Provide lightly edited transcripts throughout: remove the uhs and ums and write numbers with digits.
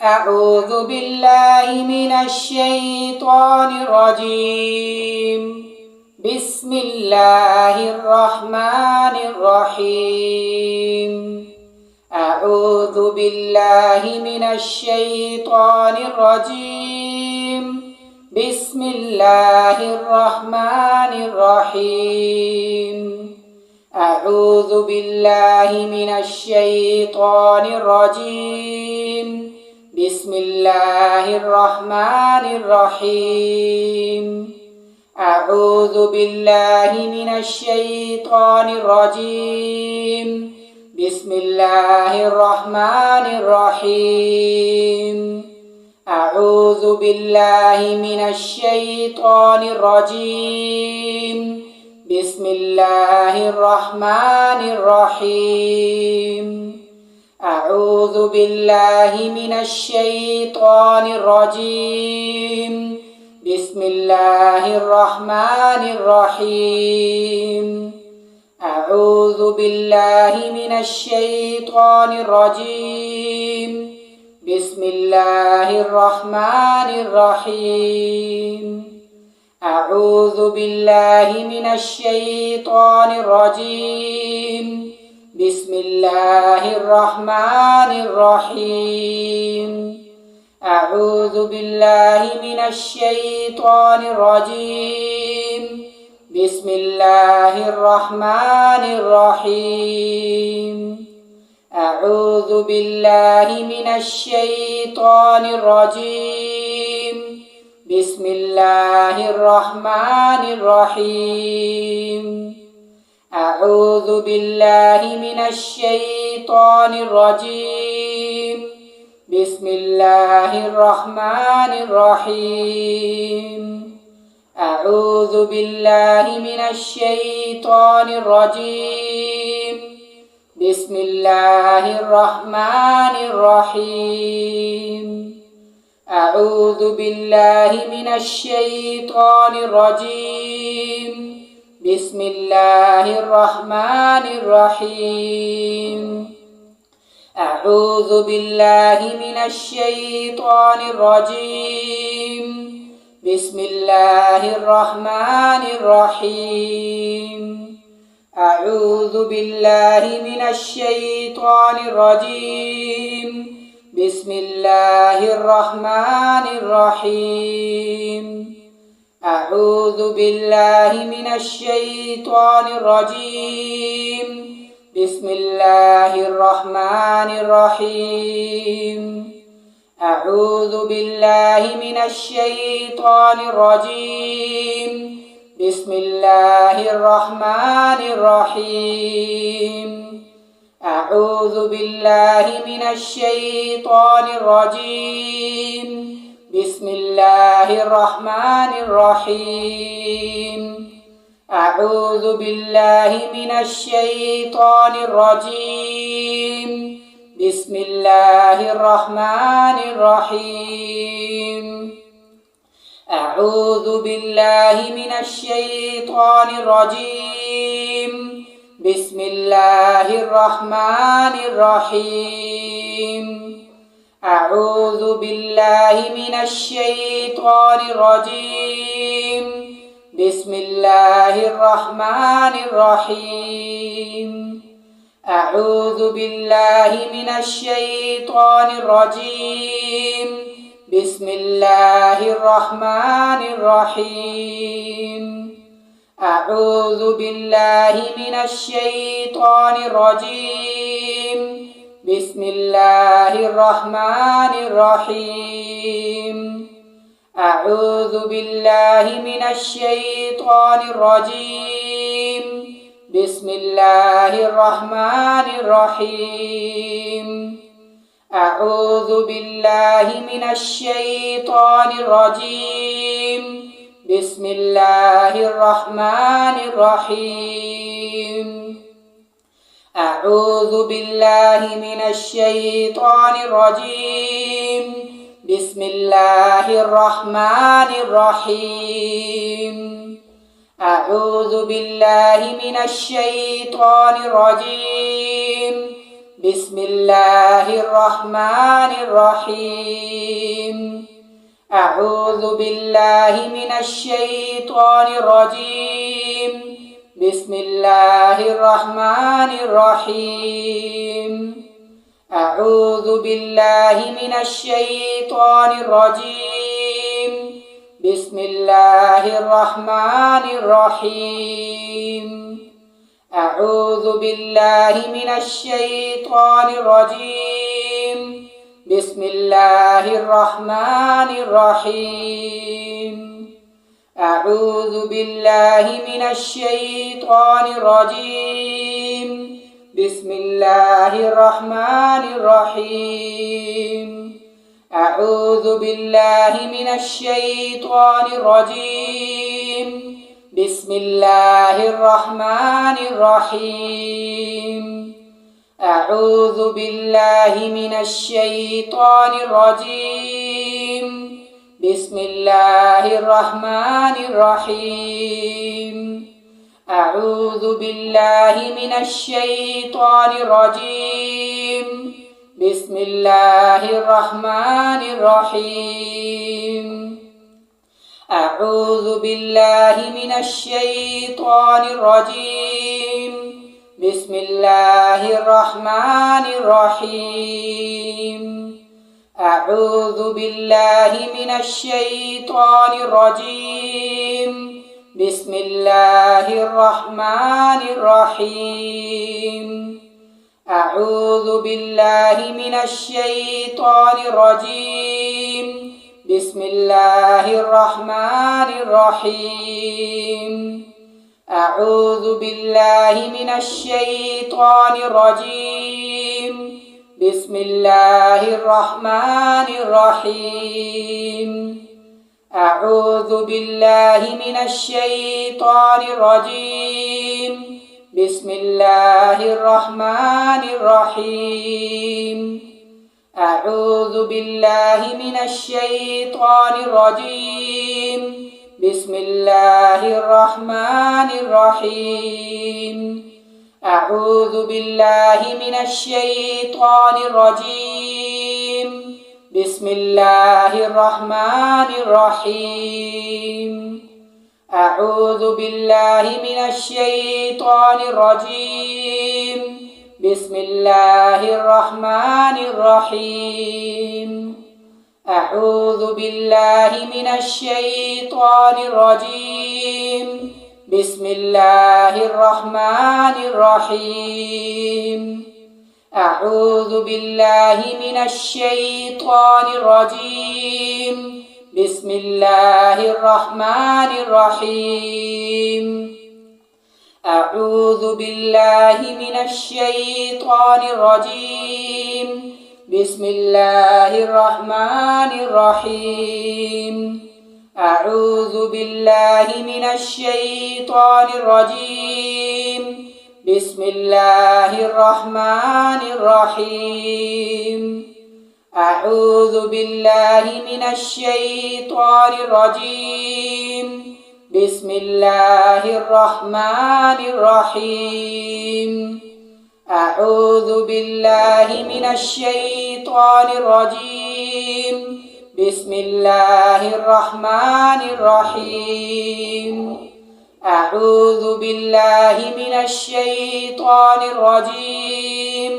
أعوذ بالله من الشيطان الرجيم. بسم الله الرحمن الرحيم. أعوذ بالله من الشيطان الرجيم. بسم الله الرحمن الرحيم. أعوذ بالله من الشيطان الرجيم. بسم الله الرحمن الرحيم. أعوذ بالله من الشيطان الرجيم. بسم الله الرحمن الرحيم. أعوذ بالله من الشيطان الرجيم. بسم الله الرحمن الرحيم. أعوذ بالله من الشيطان الرجيم. بسم الله الرحمن الرحيم. أعوذ بالله من الشيطان الرجيم. بسم الله الرحمن الرحيم. أعوذ بالله من الشيطان الرجيم. بسم الله الرحمن الرحيم. أعوذ بالله من الشيطان الرجيم. بسم الله الرحمن الرحيم. أعوذ بالله من الشيطان الرجيم. بسم الله الرحمن الرحيم. أعوذ بالله من الشيطان الرجيم. بسم الله الرحمن الرحيم. أعوذ بالله من الشيطان الرجيم. بسم الله الرحمن الرحيم. أعوذ بالله من الشيطان الرجيم. بسم الله الرحمن الرحيم. أعوذ بالله من الشيطان الرجيم. بسم الله الرحمن الرحيم. أعوذ بالله من الشيطان الرجيم. بسم الله الرحمن الرحيم. أعوذ بالله من الشيطان الرجيم. بسم الله الرحمن الرحيم. أعوذ بالله من الشيطان الرجيم. بسم الله الرحمن الرحيم. أعوذ بالله من الشيطان الرجيم. بسم الله الرحمن الرحيم. أعوذ بالله من الشيطان الرجيم. بسم الله الرحمن الرحيم. أعوذ بالله من الشيطان الرجيم. بسم الله الرحمن الرحيم. أعوذ بالله من الشيطان الرجيم. بسم الله الرحمن الرحيم. أعوذ بالله من الشيطان الرجيم. بسم الله الرحمن الرحيم. أعوذ بالله من الشيطان الرجيم. بسم الله الرحمن الرحيم. أعوذ بالله من الشيطان الرجيم. بسم الله الرحمن الرحيم. أعوذ بالله من الشيطان الرجيم. بسم الله الرحمن الرحيم. أعوذ بالله من الشيطان الرجيم. بسم الله الرحمن الرحيم. أعوذ بالله من الشيطان الرجيم. بسم الله الرحمن الرحيم أعوذ بالله من الشيطان الرجيم بسم الله الرحمن الرحيم أعوذ بالله من الشيطان الرجيم بسم الله الرحمن الرحيم أعوذ بالله من الشيطان الرجيم بسم الله الرحمن الرحيم أعوذ بالله من الشيطان الرجيم بسم الله الرحمن الرحيم أعوذ بالله من الشيطان الرجيم بسم الله الرحمن الرحيم أعوذ بالله من الشيطان الرجيم بسم الله الرحمن الرحيم أعوذ بالله من الشيطان الرجيم بسم الله الرحمن الرحيم أعوذ بالله من الشيطان الرجيم بسم الله الرحمن الرحيم أعوذ بالله من الشيطان الرجيم بسم الله الرحمن الرحيم أعوذ بالله من الشيطان الرجيم بسم الله الرحمن الرحيم أعوذ بالله من الشيطان الرجيم بسم الله الرحمن الرحيم أعوذ بالله من الشيطان الرجيم بسم الله الرحمن الرحيم أعوذ بالله من الشيطان الرجيم بسم الله الرحمن الرحيم أعوذ بالله من الشيطان الرجيم بسم الله الرحمن الرحيم أعوذ بالله من الشيطان الرجيم بسم الله الرحمن الرحيم أعوذ بالله من الشيطان الرجيم بسم الله الرحمن الرحيم أعوذ بالله من الشيطان الرجيم بسم الله الرحمن الرحيم أعوذ بالله من الشيطان الرجيم بسم الله الرحمن الرحيم أعوذ بالله من الشيطان الرجيم بسم الله الرحمن الرحيم أعوذ بالله من الشيطان الرجيم بسم الله الرحمن الرحيم أعوذ بالله من الشيطان الرجيم بسم الله الرحمن الرحيم أعوذ بالله من الشيطان الرجيم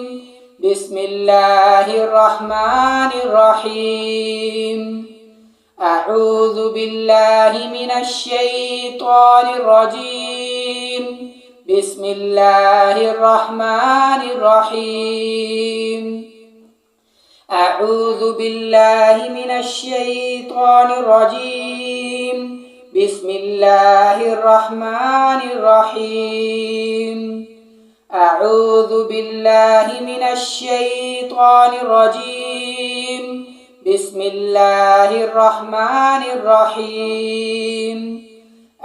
بسم الله الرحمن الرحيم أعوذ بالله من الشيطان الرجيم بسم الله الرحمن الرحيم أعوذ بالله من الشيطان الرجيم بسم الله الرحمن الرحيم أعوذ بالله من الشيطان الرجيم بسم الله الرحمن الرحيم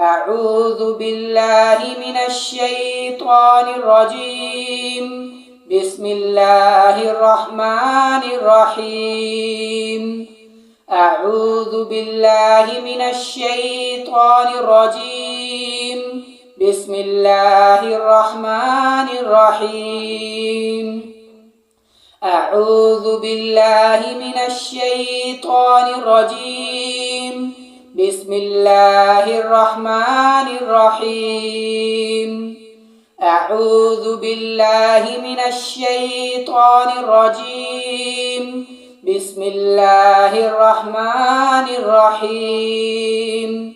أعوذ بالله من الشيطان الرجيم بسم الله الرحمن الرحيم أعوذ بالله من الشيطان الرجيم بسم الله الرحمن الرحيم أعوذ بالله من الشيطان الرجيم بسم الله الرحمن الرحيم أعوذ بالله من الشيطان الرجيم بسم الله الرحمن الرحيم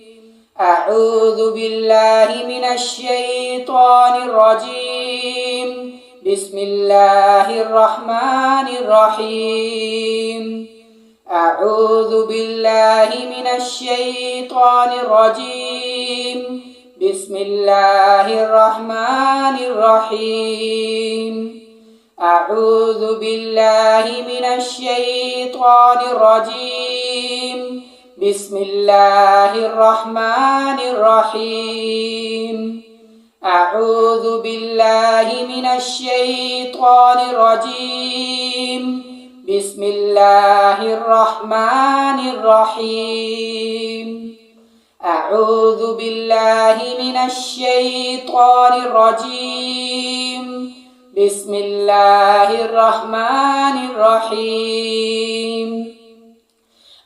أعوذ بالله من الشيطان الرجيم بسم الله الرحمن الرحيم أعوذ بالله من الشيطان الرجيم بسم الله الرحمن الرحيم أعوذ بالله من الشيطان الرجيم بسم الله الرحمن الرحيم أعوذ بالله من الشيطان الرجيم بسم الله الرحمن الرحيم أعوذ بالله من الشيطان الرجيم بسم الله الرحمن الرحيم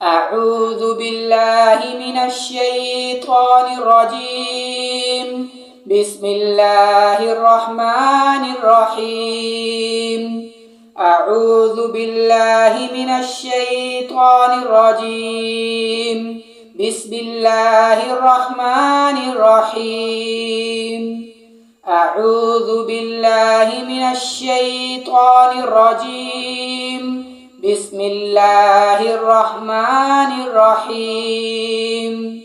أعوذ بالله من الشيطان الرجيم بسم الله الرحمن الرحيم أعوذ بالله من الشيطان الرجيم بسم الله الرحمن الرحيم أعوذ بالله من الشيطان الرجيم بسم الله الرحمن الرحيم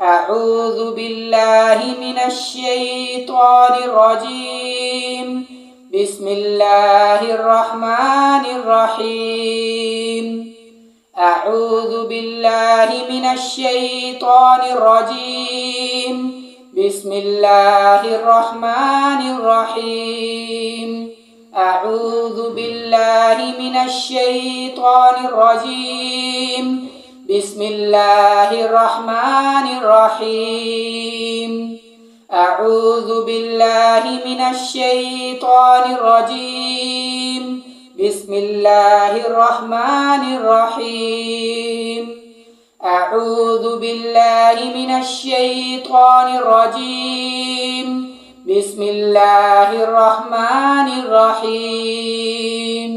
أعوذ بالله من الشيطان الرجيم بسم الله الرحمن الرحيم أعوذ بالله من الشيطان الرجيم بسم الله الرحمن الرحيم أعوذ بالله من الشيطان الرجيم بسم الله الرحمن الرحيم أعوذ بالله من الشيطان الرجيم بسم الله الرحمن الرحيم أعوذ بالله من الشيطان الرجيم بسم الله الرحمن الرحيم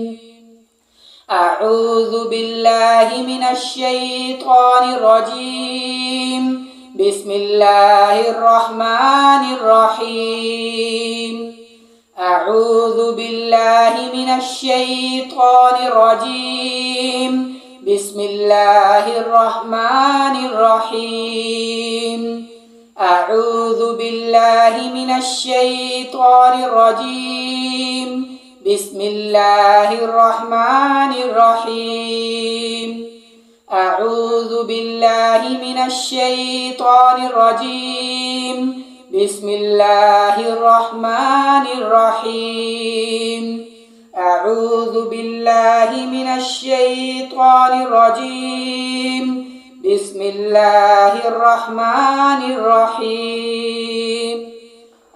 أعوذ بالله من الشيطان الرجيم بسم الله الرحمن الرحيم أعوذ بالله من الشيطان الرجيم بسم الله الرحمن الرحيم أعوذ بالله من الشيطان الرجيم بسم الله الرحمن الرحيم أعوذ بالله من الشيطان الرجيم بسم الله الرحمن الرحيم أعوذ بالله من الشيطان الرجيم بسم الله الرحمن الرحيم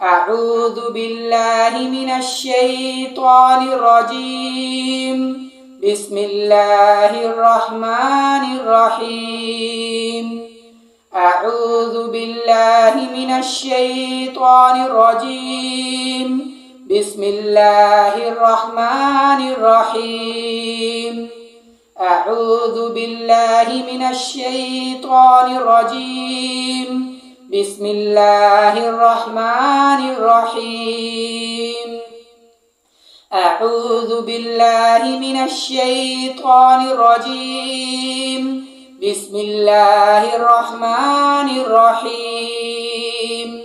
أعوذ بالله من الشيطان الرجيم بسم الله الرحمن الرحيم أعوذ بالله من الشيطان الرجيم بسم الله الرحمن الرحيم أعوذ بالله من الشيطان الرجيم بسم الله الرحمن الرحيم أعوذ بالله من الشيطان الرجيم بسم الله الرحمن الرحيم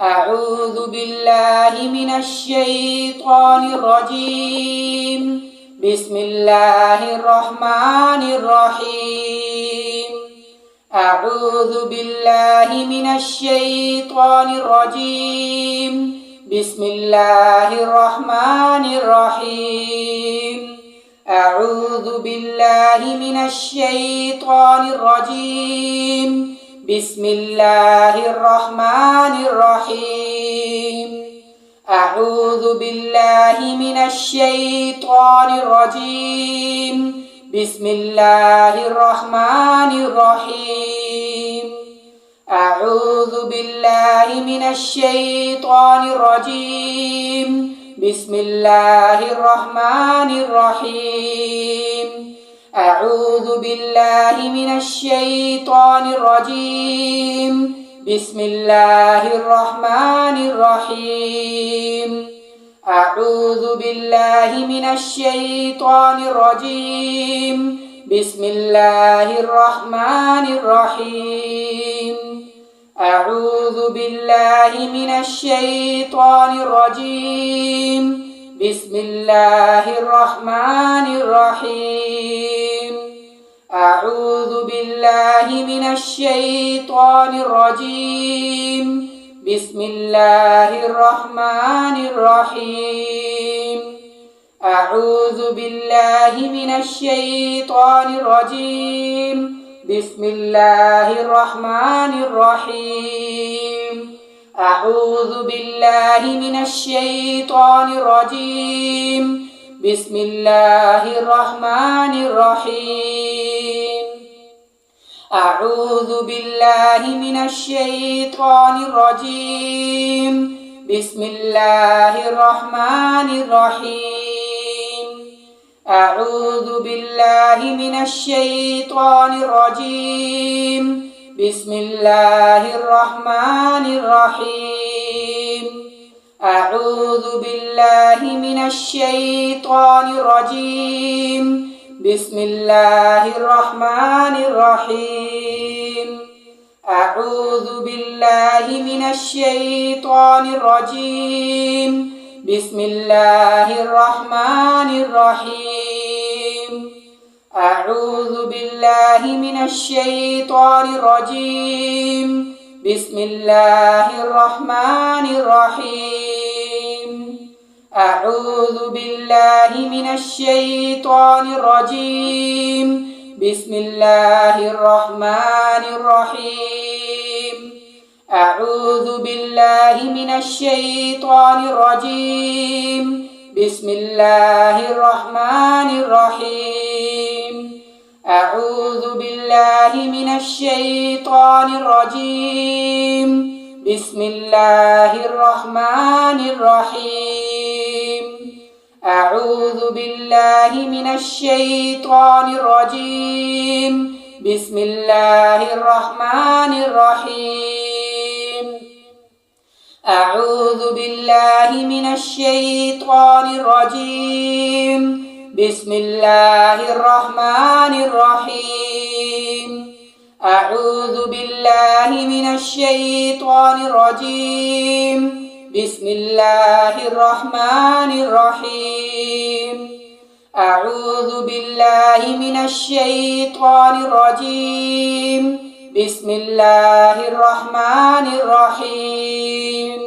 أعوذ بالله من الشيطان الرجيم بسم الله الرحمن الرحيم أعوذ بالله من الشيطان الرجيم بسم الله الرحمن الرحيم أعوذ بالله من الشيطان الرجيم بسم الله الرحمن الرحيم أعوذ بالله من الشيطان الرجيم. بسم الله الرحمن الرحيم. أعوذ بالله من الشيطان الرجيم. بسم الله الرحمن الرحيم. أعوذ بالله من الشيطان الرجيم. بسم الله الرحمن الرحيم. أعوذ بالله من الشيطان الرجيم. بسم الله الرحمن الرحيم. أعوذ بالله من الشيطان الرجيم. بسم الله الرحمن الرحيم. أعوذ بالله من الشيطان الرجيم. بسم الله الرحمن الرحيم. أعوذ بالله من الشيطان الرجيم. بسم الله الرحمن الرحيم. أعوذ بالله من الشيطان الرجيم. بسم الله الرحمن الرحيم. أعوذ بالله من الشيطان الرجيم. بسم الله الرحمن الرحيم. أعوذ بالله من الشيطان الرجيم. بسم الله الرحمن الرحيم. أعوذ بالله من الشيطان الرجيم. بسم الله الرحمن الرحيم. أعوذ بالله من الشيطان الرجيم. بسم الله الرحمن الرحيم. أعوذ بالله من الشيطان الرجيم. بسم الله الرحمن الرحيم. أعوذ بالله من الشيطان الرجيم. بسم الله الرحمن الرحيم. أعوذ بالله من الشيطان الرجيم. بسم الله الرحمن الرحيم. أعوذ بالله من الشيطان الرجيم. بسم الله الرحمن الرحيم. أعوذ بالله من الشيطان الرجيم. بسم الله الرحمن الرحيم. أعوذ بالله من الشيطان الرجيم. بسم الله الرحمن الرحيم. أعوذ بالله من الشيطان الرجيم. بسم الله الرحمن الرحيم. أعوذ بالله من الشيطان الرجيم. بسم الله الرحمن الرحيم.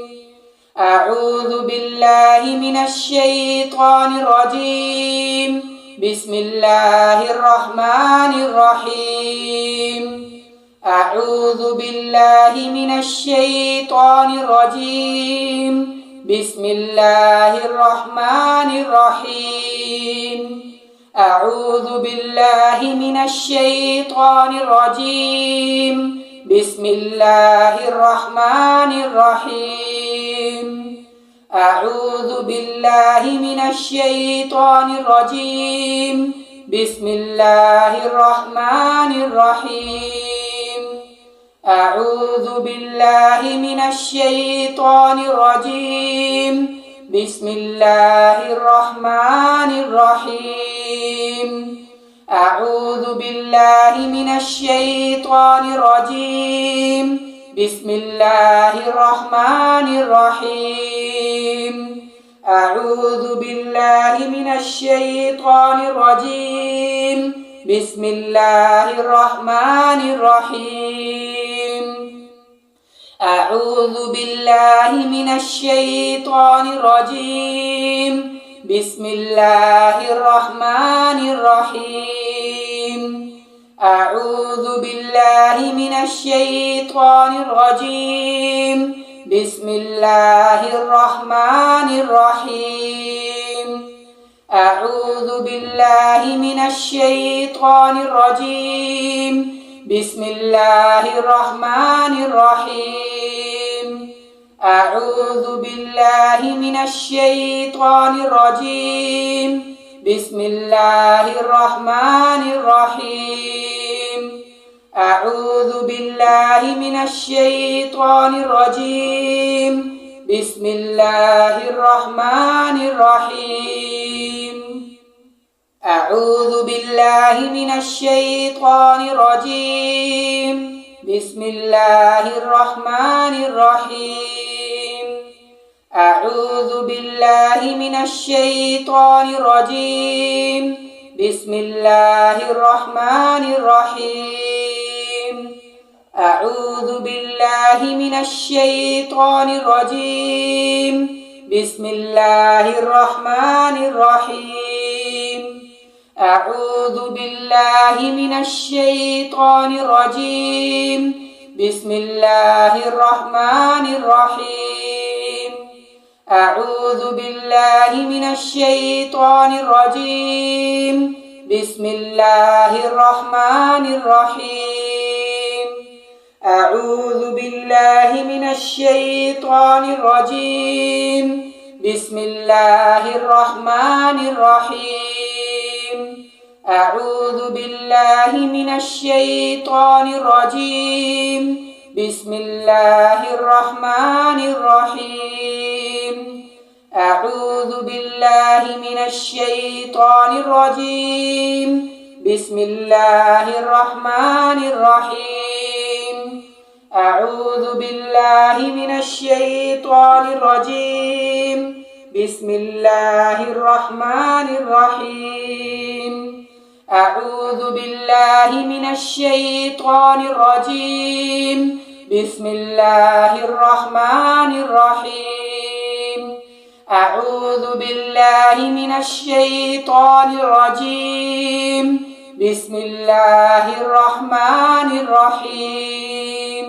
أعوذ بالله من الشيطان الرجيم. بسم الله الرحمن الرحيم. أعوذ بالله من الشيطان الرجيم. بسم الله الرحمن الرحيم. أعوذ بالله من الشيطان الرجيم. بسم الله الرحمن الرحيم. أعوذ بالله من الشيطان الرجيم. بسم الله الرحمن الرحيم. أعوذ بالله من الشيطان الرجيم. بسم الله الرحمن الرحيم. أعوذ بالله من الشيطان الرجيم. بسم الله الرحمن الرحيم. أعوذ بالله من الشيطان الرجيم. بسم الله الرحمن الرحيم. أعوذ بالله من الشيطان الرجيم. بسم الله الرحمن الرحيم. أعوذ بالله من الشيطان الرجيم. بسم الله الرحمن الرحيم أعوذ بالله من الشيطان الرجيم بسم الله الرحمن الرحيم أعوذ بالله من الشيطان الرجيم بسم الله الرحمن الرحيم أعوذ بالله من الشيطان الرجيم بسم الله الرحمن الرحيم أعوذ بالله من الشيطان الرجيم بسم الله الرحمن الرحيم أعوذ بالله من الشيطان الرجيم بسم الله الرحمن الرحيم أعوذ بالله من الشيطان الرجيم بسم الله الرحمن الرحيم أعوذ بالله من الشيطان الرجيم بسم الله الرحمن الرحيم أعوذ بالله من الشيطان الرجيم بسم الله الرحمن الرحيم أعوذ بالله من الشيطان الرجيم بسم الله الرحمن الرحيم أعوذ بالله من الشيطان الرجيم بسم الله الرحمن الرحيم أعوذ بالله من الشيطان الرجيم بسم الله الرحمن الرحيم أعوذ بالله من الشيطان الرجيم بسم الله الرحمن الرحيم أعوذ بالله من الشيطان الرجيم بسم الله الرحمن الرحيم أعوذ بالله من الشيطان الرجيم بسم الله الرحمن الرحيم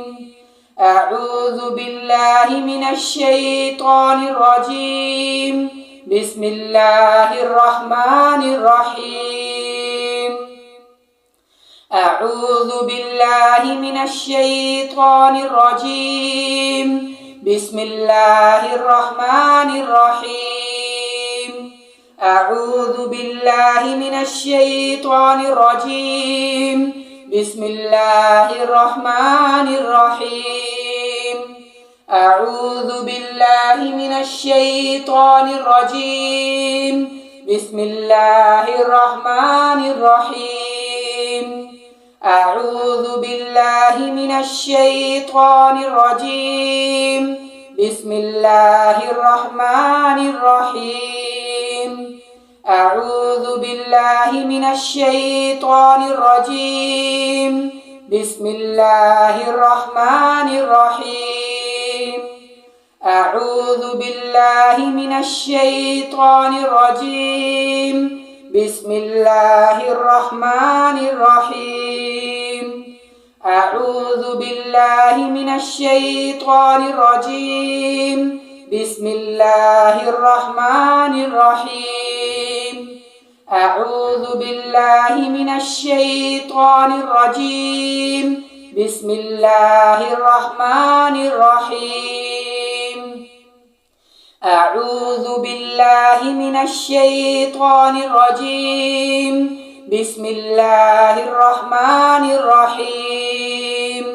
أعوذ بالله من الشيطان الرجيم بسم الله الرحمن الرحيم أعوذ بالله من الشيطان الرجيم بسم الله الرحمن الرحيم أعوذ بالله من الشيطان الرجيم بسم الله الرحمن الرحيم أعوذ بالله من الشيطان الرجيم بسم الله الرحمن الرحيم أعوذ بالله من الشيطان الرجيم بسم الله الرحمن الرحيم أعوذ بالله من الشيطان الرجيم بسم الله الرحمن الرحيم أعوذ بالله من الشيطان الرجيم بسم الله الرحمن الرحيم أعوذ بالله من الشيطان الرجيم بسم الله الرحمن الرحيم أعوذ بالله من الشيطان الرجيم بسم الله الرحمن الرحيم أعوذ بالله من الشيطان الرجيم بسم الله الرحمن الرحيم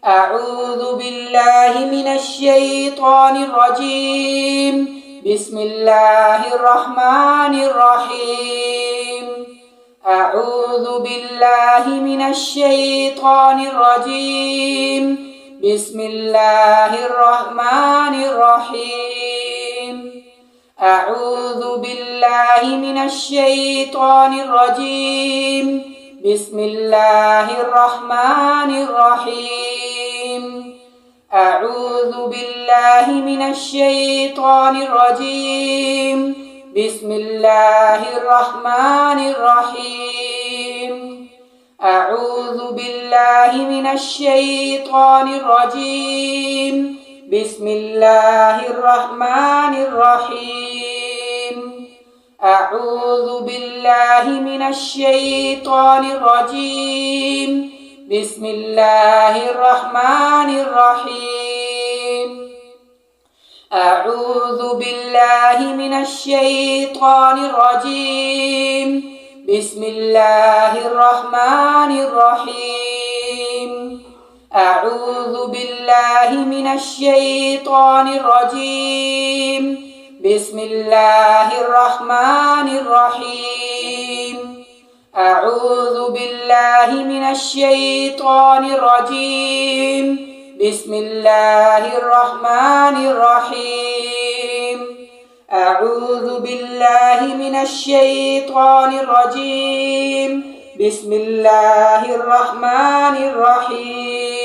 أعوذ بالله من الشيطان الرجيم بسم الله الرحمن الرحيم أعوذ بالله من الشيطان الرجيم بسم الله الرحمن الرحيم أعوذ بالله من الشيطان الرجيم بسم الله الرحمن الرحيم أعوذ بالله من الشيطان الرجيم بسم الله الرحمن الرحيم أعوذ بالله من الشيطان الرجيم بسم الله الرحمن الرحيم أعوذ بالله من الشيطان الرجيم بسم الله الرحمن الرحيم أعوذ بالله من الشيطان الرجيم بسم الله الرحمن الرحيم أعوذ بالله من الشيطان الرجيم بسم الله الرحمن الرحيم أعوذ بالله من الشيطان الرجيم بسم الله الرحمن الرحيم أعوذ بالله من الشيطان الرجيم بسم الله الرحمن الرحيم